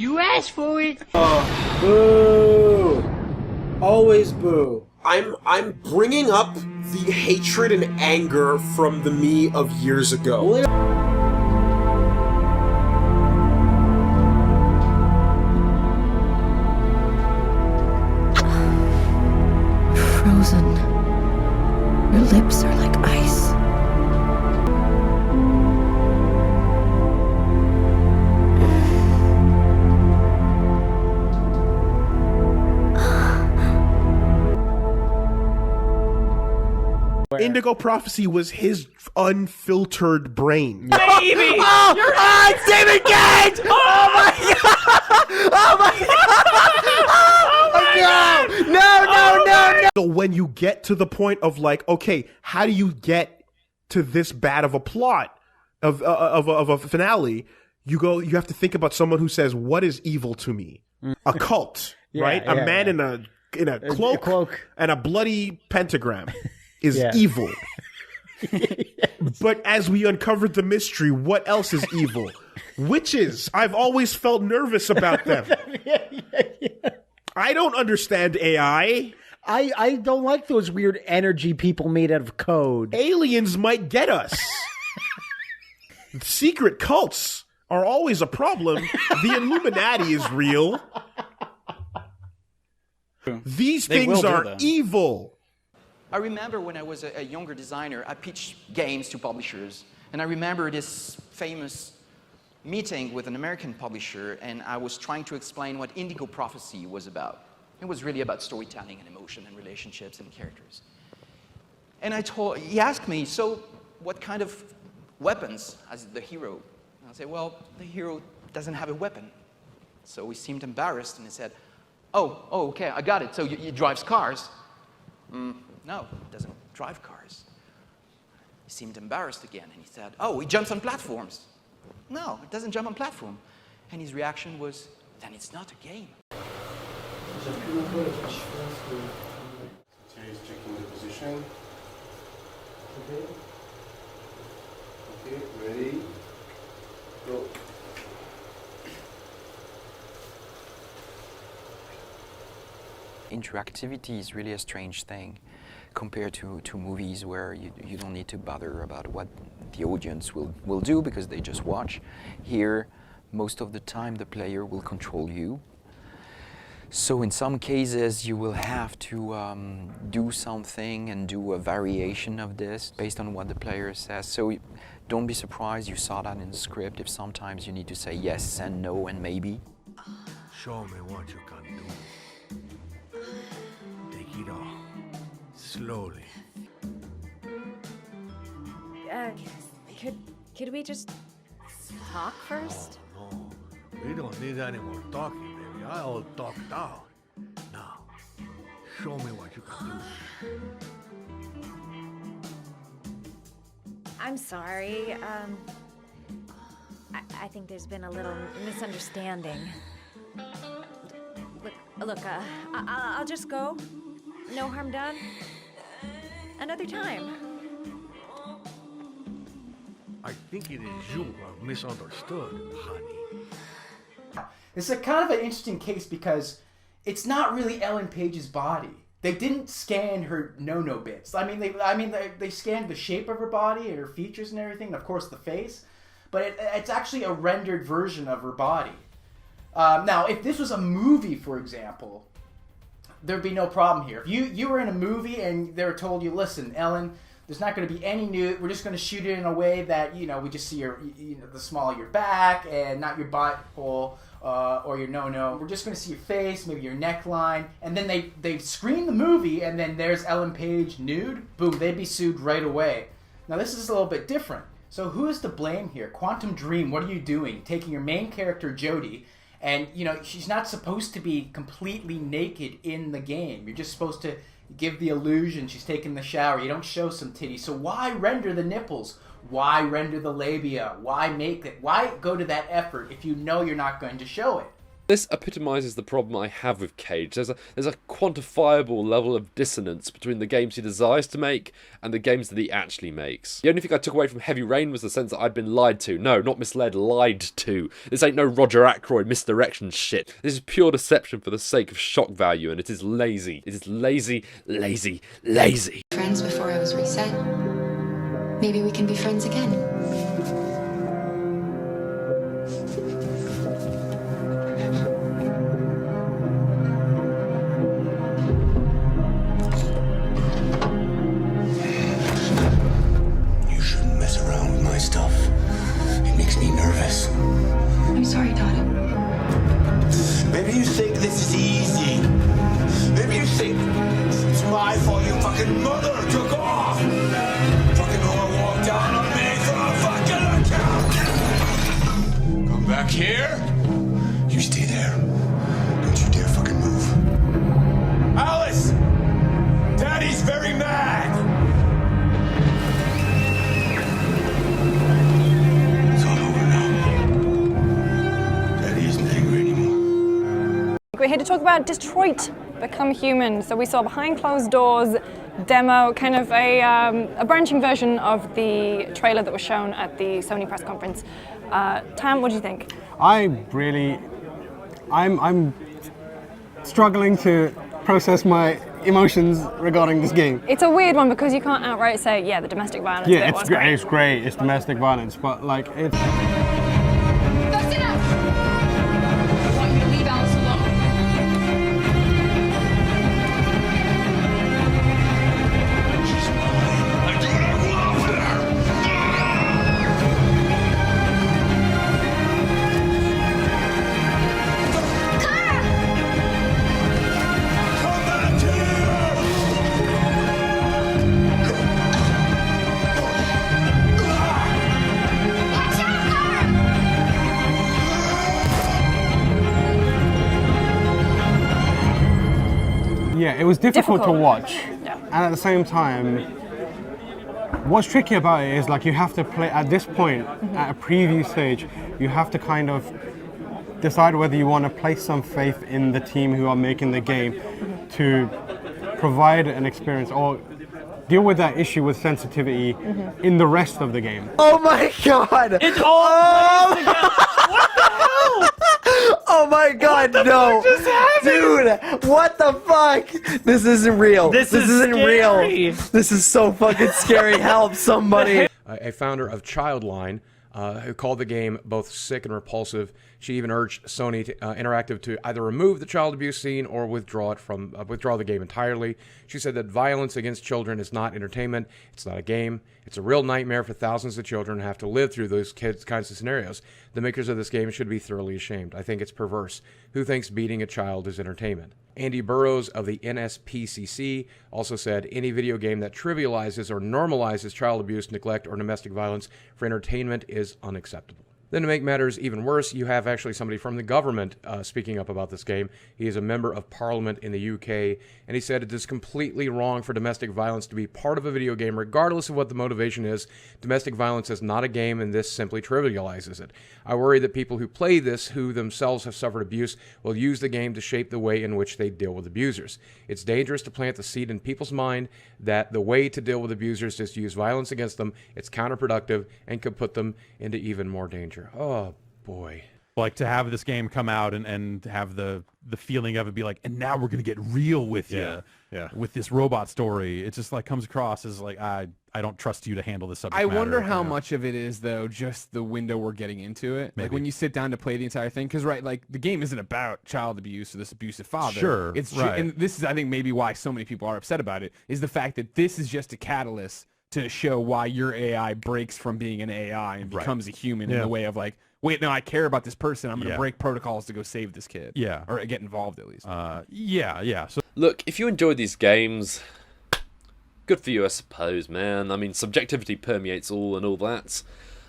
You asked for it. Boo! Always boo. I'm bringing up the hatred and anger from the me of years ago. Frozen. Your lips are like ice. Indigo Prophecy was his unfiltered brain. Baby! David Cage! Oh my god! Oh my god! No! So when you get to the point of like, okay, how do you get to this bad of a plot of a finale? You have to think about someone who says, "What is evil to me?" A cult, right? A man in a cloak and a bloody pentagram is evil. But as we uncovered the mystery, what else is evil? Witches. I've always felt nervous about them. I don't understand AI. I don't like those weird energy people made out of code. Aliens might get us. Secret cults are always a problem. The Illuminati is real. These things are evil. I remember when I was a younger designer, I pitched games to publishers. And I remember this famous meeting with an American publisher, and I was trying to explain what Indigo Prophecy was about. It was really about storytelling and emotion and relationships and characters. And he asked me, so what kind of weapons has the hero? And I said, well, the hero doesn't have a weapon. So he seemed embarrassed, and he said, oh, okay, I got it. So he drives cars. No, he doesn't drive cars. He seemed embarrassed again, and he said, oh, he jumps on platforms. No, it doesn't jump on platform. And his reaction was, then it's not a game. Terry's checking the position. Okay, ready, go. Interactivity is really a strange thing compared to movies where you don't need to bother about what the audience will do because they just watch. Here, most of the time the player will control you. So in some cases you will have to do something and do a variation of this based on what the player says. So don't be surprised you saw that in the script if sometimes you need to say yes and no and maybe. Show me what you can do. Take it off. Slowly. Could we just talk first? Oh, no. We don't need any more talking, baby. I all talked out. Now, show me what you can do. I'm sorry. I think there's been a little misunderstanding. Look, I'll just go. No harm done. Another time. I think it is you who have misunderstood, honey. This is kind of an interesting case because it's not really Ellen Page's body. They didn't scan her no bits. They scanned the shape of her body and her features and everything, and of course the face, but it's actually a rendered version of her body. Now, if this was a movie, for example, there'd be no problem here. If you were in a movie and they were told you, listen, Ellen, there's not going to be any nude. We're just going to shoot it in a way that, we just see the small of your back and not your butthole or your no. We're just going to see your face, maybe your neckline. And then they screen the movie and then there's Ellen Page nude. Boom, they'd be sued right away. Now, this is a little bit different. So who is to blame here? Quantum Dream, what are you doing? Taking your main character, Jodie, and, she's not supposed to be completely naked in the game. You're just supposed to give the illusion she's taking the shower. You don't show some titties. So why render the nipples? Why render the labia? Why make it? Why go to that effort if you know you're not going to show it? This epitomizes the problem I have with Cage. There's a quantifiable level of dissonance between the games he desires to make and the games that he actually makes. The only thing I took away from Heavy Rain was the sense that I'd been lied to. No, not misled, lied to. This ain't no Roger Ackroyd misdirection shit. This is pure deception for the sake of shock value, and it is lazy. It is lazy, lazy, lazy. Friends before I was reset. Maybe we can be friends again. Stuff. It makes me nervous. I'm sorry, Todd. Maybe you think this is easy. Maybe you think it's my fault your fucking mother took off. Fucking whore walked down on me for a fucking account. Come back here. You stay there. Don't you dare fucking move. Alice! Daddy's very mad! We're here to talk about Detroit Become Human. So we saw behind closed doors demo, kind of a branching version of the trailer that was shown at the Sony press conference. Tam, what do you think? I'm struggling to process my emotions regarding this game. It's a weird one because you can't outright say, yeah, the domestic violence. Yeah, it's great. It's great. It's domestic violence, but like it's. That's enough! I want you to leave Alice alone. She's mine. I do what I want with her. Come back Yeah, it was difficult to watch. Yeah. And at the same time, what's tricky about it is like you have to play at this point, at a preview stage, you have to kind of decide whether you want to place some faith in the team who are making the game to provide an experience or deal with that issue with sensitivity in the rest of the game. Oh my god! It's all what the hell? Oh my god, no! Dude, what the fuck? This isn't real. This isn't scary. real. This is so fucking scary. Help somebody. A founder of Childline, who called the game both sick and repulsive. She even urged Sony Interactive to either remove the child abuse scene or withdraw the game entirely. She said that violence against children is not entertainment. It's not a game. It's a real nightmare for thousands of children who have to live through those kinds of scenarios. The makers of this game should be thoroughly ashamed. I think it's perverse. Who thinks beating a child is entertainment? Andy Burroughs of the NSPCC also said any video game that trivializes or normalizes child abuse, neglect, or domestic violence for entertainment is unacceptable. Then to make matters even worse, you have actually somebody from the government speaking up about this game. He is a member of parliament in the UK, and he said it is completely wrong for domestic violence to be part of a video game, regardless of what the motivation is. Domestic violence is not a game, and this simply trivializes it. I worry that people who play this, who themselves have suffered abuse, will use the game to shape the way in which they deal with abusers. It's dangerous to plant the seed in people's mind that the way to deal with abusers is to use violence against them. It's counterproductive and could put them into even more danger. Oh boy. Like to have this game come out and have the feeling of it be like, and now we're gonna get real with you, with this robot story. It just like comes across as like I don't trust you to handle this subject I matter. wonder how much of it is though just the window we're getting into it. Like when you sit down to play the entire thing, because like the game isn't about child abuse or this abusive father. Sure, it's right. and this is I think maybe why so many people are upset about it is the fact that this is just a catalyst to show why your AI breaks from being an AI and becomes a human in the way of like, wait, no, I care about this person. I'm going to break protocols to go save this kid. Yeah. Or get involved at least. Yeah. So look, if you enjoy these games, good for you, I suppose, man. I mean, subjectivity permeates all and all that.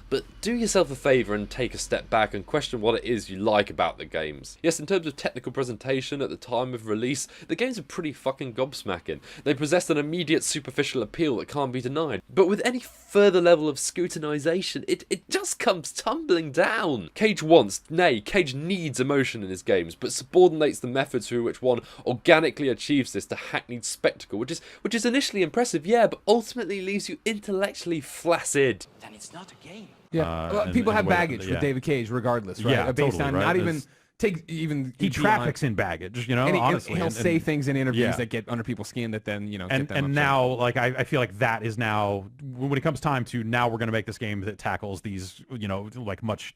but do yourself a favour and take a step back and question what it is you like about the games. Yes, in terms of technical presentation at the time of release, the games are pretty fucking gobsmacking. They possess an immediate superficial appeal that can't be denied, but with any further level of scrutinisation, it just comes tumbling down. Cage wants, nay, Cage needs emotion in his games, but subordinates the methods through which one organically achieves this to hackneyed spectacle, which is initially impressive, yeah, but ultimately leaves you intellectually flaccid. Then it's not a game. Yeah, well, people have baggage with David Cage, regardless, right? Yeah, Based totally, on right? not even he traffics in baggage, you know. And honestly, he'll say things in interviews yeah. that get under people's skin that then get them upset. Now, like I feel like that is now when it comes time to now we're going to make this game that tackles these like much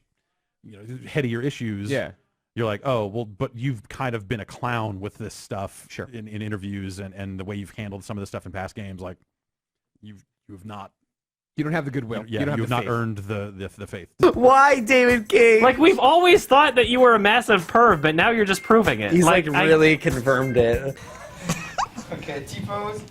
headier issues. Yeah. You're like, oh, well, but you've kind of been a clown with this stuff sure. in interviews and the way you've handled some of this stuff in past games. Like, you've not. You don't have the goodwill. Yeah, you don't have have not earned the faith. Why, David Cage? Like, we've always thought that you were a massive perv, but now you're just proving it. He's like really confirmed it. Okay, T-pose.